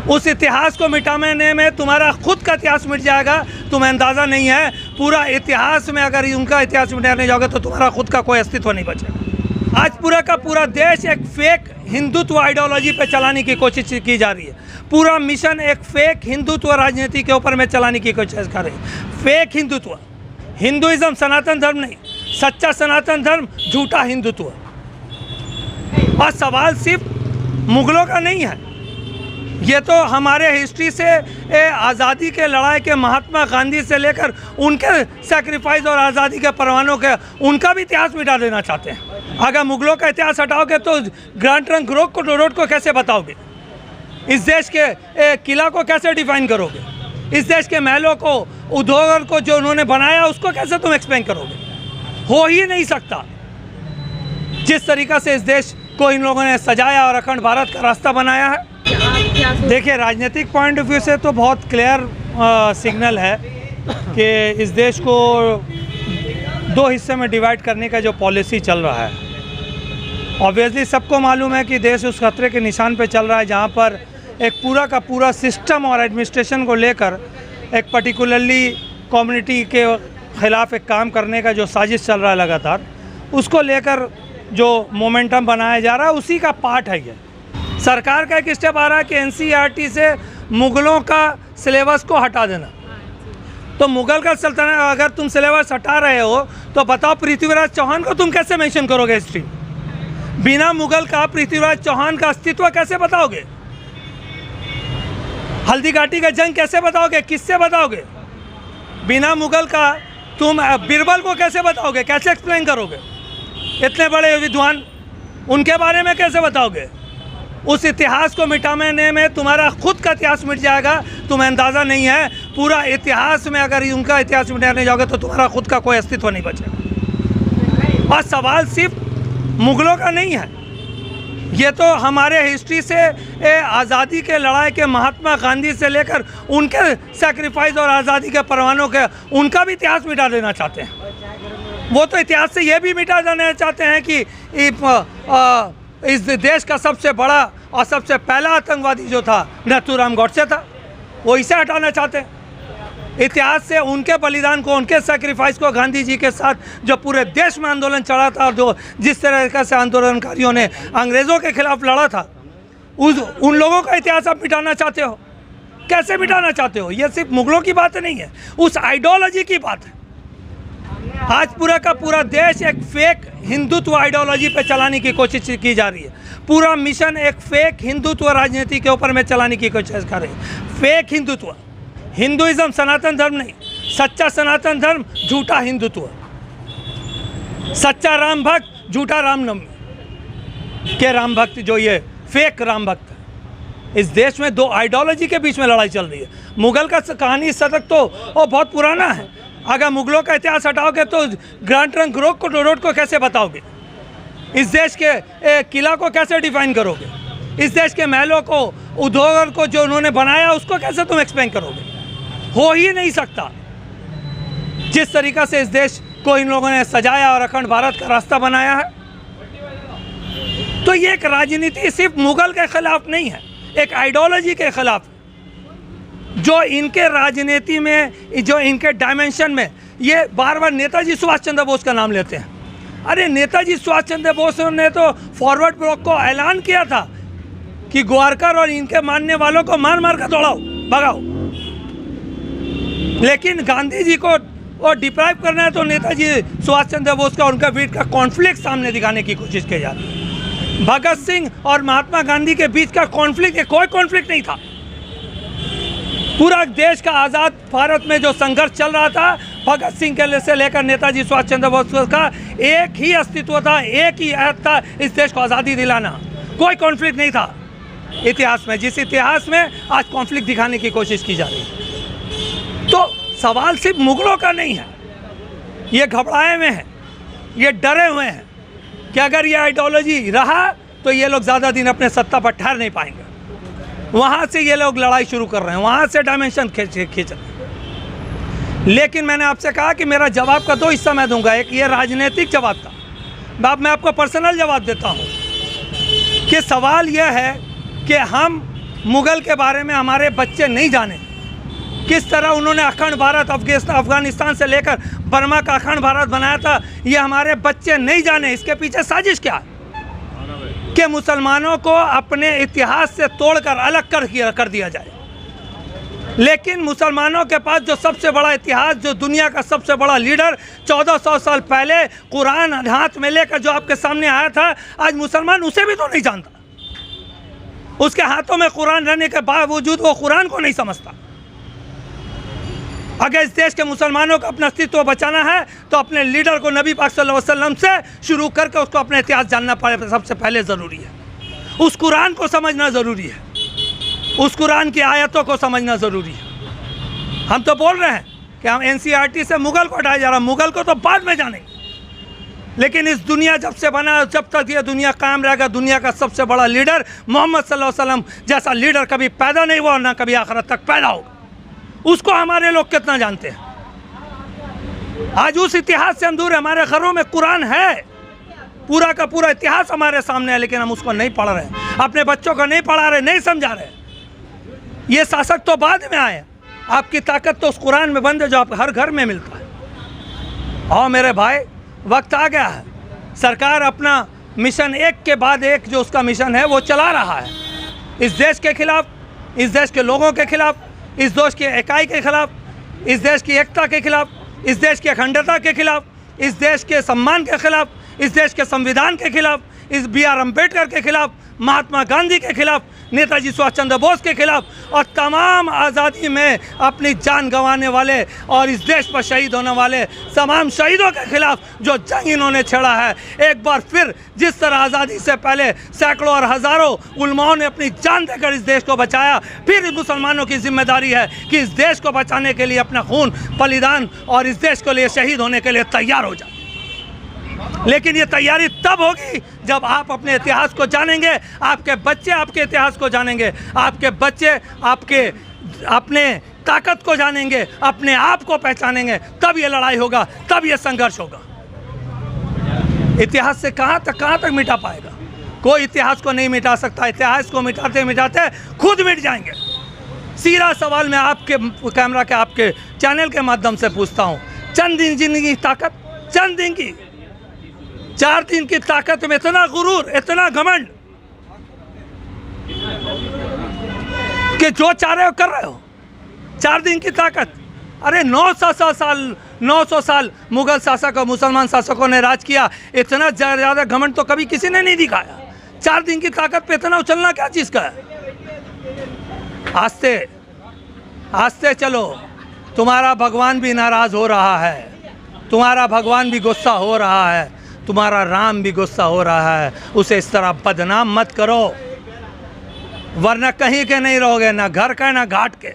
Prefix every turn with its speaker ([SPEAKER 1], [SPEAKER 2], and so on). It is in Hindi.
[SPEAKER 1] उस इतिहास को मिटाने में तुम्हारा खुद का इतिहास मिट जाएगा, तुम्हें अंदाज़ा नहीं है। पूरा इतिहास में अगर उनका इतिहास मिटाने जाओगे तो तुम्हारा खुद का कोई अस्तित्व नहीं बचेगा। आज पूरा का पूरा देश एक फेक हिंदुत्व आइडियोलॉजी पे चलाने की कोशिश की जा रही है। पूरा मिशन एक फेक हिंदुत्व राजनीति के ऊपर में चलाने की कोशिश कर रही है। फेक हिंदुत्व, हिंदुइज्म सनातन धर्म नहीं, सच्चा सनातन धर्म, झूठा हिंदुत्व। और सवाल सिर्फ मुगलों का नहीं है, ये तो हमारे हिस्ट्री से आज़ादी के लड़ाई के महात्मा गांधी से लेकर उनके सैक्रिफाइस और आज़ादी के परवानों के उनका भी इतिहास मिटा देना चाहते हैं। अगर मुगलों का इतिहास हटाओगे तो ग्रैंड ट्रंक रोड को कैसे बताओगे? इस देश के किला को कैसे डिफाइन करोगे? इस देश के महलों को, उद्योग को जो उन्होंने बनाया उसको कैसे तुम एक्सप्लेन करोगे? हो ही नहीं सकता। जिस तरीक़ा से इस देश को इन लोगों ने सजाया और अखंड भारत का रास्ता बनाया है, देखिए राजनीतिक पॉइंट ऑफ व्यू से तो बहुत क्लियर सिग्नल है कि इस देश को दो हिस्से में डिवाइड करने का जो पॉलिसी चल रहा है। ऑब्वियसली सबको मालूम है कि देश उस खतरे के निशान पे चल रहा है जहाँ पर एक पूरा का पूरा सिस्टम और एडमिनिस्ट्रेशन को लेकर एक पर्टिकुलरली कम्युनिटी के ख़िलाफ़ एक काम करने का जो साजिश चल रहा है लगातार, उसको लेकर जो मोमेंटम बनाया जा रहा है उसी का पार्ट है ये। सरकार का एक स्टेप आ रहा है कि एनसीईआरटी से मुग़लों का सिलेबस को हटा देना। तो मुग़ल का सल्तनत अगर तुम सिलेबस हटा रहे हो तो बताओ पृथ्वीराज चौहान को तुम कैसे मेंशन करोगे हिस्ट्री में? बिना मुग़ल का पृथ्वीराज चौहान का अस्तित्व कैसे बताओगे? हल्दी घाटी का जंग कैसे बताओगे? किससे बताओगे? बिना मुग़ल का तुम बीरबल को कैसे बताओगे? कैसे एक्सप्लेन करोगे? इतने बड़े विद्वान, उनके बारे में कैसे बताओगे? उस इतिहास को मिटाने में तुम्हारा खुद का इतिहास मिट जाएगा, तुम्हें अंदाज़ा नहीं है। पूरा इतिहास में अगर उनका इतिहास मिटाने जाओगे तो तुम्हारा खुद का कोई अस्तित्व नहीं बचेगा। और सवाल सिर्फ मुग़लों का नहीं है, ये तो हमारे हिस्ट्री से आज़ादी के लड़ाई के महात्मा गांधी से लेकर उनके सैक्रिफाइस और आज़ादी के परवानों के उनका भी इतिहास मिटा देना चाहते हैं। वो तो इतिहास से ये भी मिटा देना चाहते हैं कि इस देश का सबसे बड़ा और सबसे पहला आतंकवादी जो था नाथूराम गॉडसे था, वो इसे हटाना चाहते हैं। इतिहास से उनके बलिदान को, उनके सैक्रिफाइस को, गांधी जी के साथ जो पूरे देश में आंदोलन चला था और जो जिस तरह से आंदोलनकारियों ने अंग्रेज़ों के खिलाफ लड़ा था, उन लोगों का इतिहास आप मिटाना चाहते हो। कैसे मिटाना चाहते हो? ये सिर्फ मुग़लों की बात नहीं है, उस आइडियोलॉजी की बात है। आज पूरा का पूरा देश एक फेक हिंदुत्व आइडियोलॉजी पे चलाने की कोशिश की जा रही है। पूरा मिशन एक फेक हिंदुत्व राजनीति के ऊपर में चलाने की कोशिश कर रही है। फेक हिंदुत्व, हिंदुइज्म सनातन धर्म नहीं, सच्चा सनातन धर्म, झूठा हिंदुत्व। सच्चा राम भक्त, झूठा रामनवमी के राम भक्त, जो ये फेक राम भक्त है। इस देश में दो आइडियोलॉजी के बीच में लड़ाई चल रही है। मुग़ल का कहानी शतक तो बहुत पुराना है। अगर मुग़लों का इतिहास हटाओगे तो ग्रैंड ट्रंक रोड को कैसे बताओगे? इस देश के किला को कैसे डिफाइन करोगे? इस देश के महलों को, उद्योग को जो उन्होंने बनाया उसको कैसे तुम एक्सप्लेन करोगे? हो ही नहीं सकता। जिस तरीक़ा से इस देश को इन लोगों ने सजाया और अखंड भारत का रास्ता बनाया है, तो ये एक राजनीति सिर्फ मुग़ल के खिलाफ नहीं है, एक आइडियोलॉजी के खिलाफ, जो इनके राजनीति में, जो इनके डायमेंशन में ये बार बार नेताजी सुभाष चंद्र बोस का नाम लेते हैं। अरे नेताजी सुभाष चंद्र बोस ने तो फॉरवर्ड ब्लॉक को ऐलान किया था कि गोवारकर और इनके मानने वालों को मार मार कर दौड़ाओ, भगाओ। लेकिन गांधी जी को और डिप्राइव करना है तो नेताजी सुभाष चंद्र बोस का, उनका बीच का कॉन्फ्लिक्ट सामने दिखाने की कोशिश की जा रही है। भगत सिंह और महात्मा गांधी के बीच का कॉन्फ्लिक्ट, कोई कॉन्फ्लिक्ट नहीं था। पूरा देश का आज़ाद भारत में जो संघर्ष चल रहा था, भगत सिंह के से लेकर नेताजी सुभाष चंद्र बोस का एक ही अस्तित्व था, एक ही अहद था, इस देश को आज़ादी दिलाना। कोई कॉन्फ्लिक्ट नहीं था इतिहास में, जिस इतिहास में आज कॉन्फ्लिक्ट दिखाने की कोशिश की जा रही है। तो सवाल सिर्फ मुग़लों का नहीं है, ये घबराए हुए हैं, ये डरे हुए हैं कि अगर ये आइडियोलॉजी रहा तो ये लोग ज़्यादा दिन अपने सत्ता पर ठहर नहीं पाएंगे। वहाँ से ये लोग लड़ाई शुरू कर रहे हैं, वहाँ से डायमेंशन खींच रहे हैं। लेकिन मैंने आपसे कहा कि मेरा जवाब का दो हिस्सा मैं दूंगा। एक ये राजनीतिक जवाब था, अब मैं आपको पर्सनल जवाब देता हूँ कि सवाल यह है कि हम मुग़ल के बारे में हमारे बच्चे नहीं जाने, किस तरह उन्होंने अखंड भारत अफगानिस्तान से लेकर बर्मा का अखंड भारत बनाया था, ये हमारे बच्चे नहीं जाने। इसके पीछे साजिश क्या है कि मुसलमानों को अपने इतिहास से तोड़कर अलग कर दिया जाए। लेकिन मुसलमानों के पास जो सबसे बड़ा इतिहास, जो दुनिया का सबसे बड़ा लीडर 1400 साल पहले कुरान हाथ में लेकर जो आपके सामने आया था, आज मुसलमान उसे भी तो नहीं जानता। उसके हाथों में कुरान रहने के बावजूद वो कुरान को नहीं समझता। अगर इस देश के मुसलमानों को अपना अस्तित्व बचाना है तो अपने लीडर को नबी पाक सल्लल्लाहु अलैहि वसल्लम से शुरू करके उसको अपना इतिहास जानना पड़े, सबसे पहले ज़रूरी है। उस कुरान को समझना ज़रूरी है, उस कुरान की आयतों को समझना ज़रूरी है। हम तो बोल रहे हैं कि हम NCERT से मुग़ल को हटाया जा रहा है, मुग़ल को तो बाद में जानेंगे, लेकिन इस दुनिया जब से बना, जब तक ये दुनिया कायम रहेगा, दुनिया का सबसे बड़ा लीडर मोहम्मद सल्लल्लाहु अलैहि वसल्लम जैसा लीडर कभी पैदा नहीं हुआ और ना कभी आखिरत तक पैदा होगा। उसको हमारे लोग कितना जानते हैं? आज उस इतिहास से हम दूर हैं। हमारे घरों में कुरान है, पूरा का पूरा इतिहास हमारे सामने है, लेकिन हम उसको नहीं पढ़ रहे, अपने बच्चों को नहीं पढ़ा रहे, नहीं समझा रहे। ये शासक तो बाद में आए, आपकी ताकत तो उस कुरान में बंद है जो आप हर घर में मिलता है। और मेरे भाई, वक्त आ गया है, सरकार अपना मिशन एक के बाद एक जो उसका मिशन है वो चला रहा है, इस देश के खिलाफ, इस देश के लोगों के खिलाफ, इस देश की इकाई के खिलाफ, इस देश की एकता के खिलाफ, इस देश की अखंडता के खिलाफ, इस देश के सम्मान के खिलाफ, इस देश के संविधान के खिलाफ, इस BR अम्बेडकर के खिलाफ, महात्मा गांधी के खिलाफ, नेताजी सुभाष चंद्र बोस के खिलाफ और तमाम आज़ादी में अपनी जान गंवाने वाले और इस देश पर शहीद होने वाले तमाम शहीदों के खिलाफ जो जंग इन्होंने छेड़ा है। एक बार फिर जिस तरह आज़ादी से पहले सैकड़ों और हज़ारों उलमाओं ने अपनी जान देकर इस देश को बचाया, फिर इस मुसलमानों की जिम्मेदारी है कि इस देश को बचाने के लिए अपना खून बलिदान और इस देश के लिए शहीद होने के लिए तैयार हो जाए। लेकिन ये तैयारी तब होगी जब आप अपने इतिहास को जानेंगे, आपके बच्चे आपके इतिहास को जानेंगे, आपके बच्चे आपके अपने ताकत को जानेंगे, अपने आप को पहचानेंगे, तब ये लड़ाई होगा, तब ये संघर्ष होगा। इतिहास से कहाँ तक मिटा पाएगा? कोई इतिहास को नहीं मिटा सकता। इतिहास को मिटाते मिटाते खुद मिट जाएंगे। सीधा सवाल मैं आपके कैमरा के आपके चैनल के माध्यम से पूछता हूँ, चंद दिन जिंदगी की ताकत, चंद दिन की 4 दिन की ताकत में इतना गुरूर, इतना घमंड कि जो चाह रहे हो कर रहे हो। 4 दिन की ताकत, अरे 900 साल मुगल शासक और मुसलमान शासकों ने राज किया, इतना ज़्यादा घमंड तो कभी किसी ने नहीं दिखाया। 4 दिन की ताकत पे इतना उछलना क्या चीज़ का है? आस्ते आस्ते चलो, तुम्हारा भगवान भी नाराज़ हो रहा है, तुम्हारा भगवान भी गुस्सा हो रहा है, तुम्हारा राम भी गुस्सा हो रहा है। उसे इस तरह बदनाम मत करो, वरना कहीं के नहीं रहोगे, ना घर का ना घाट के।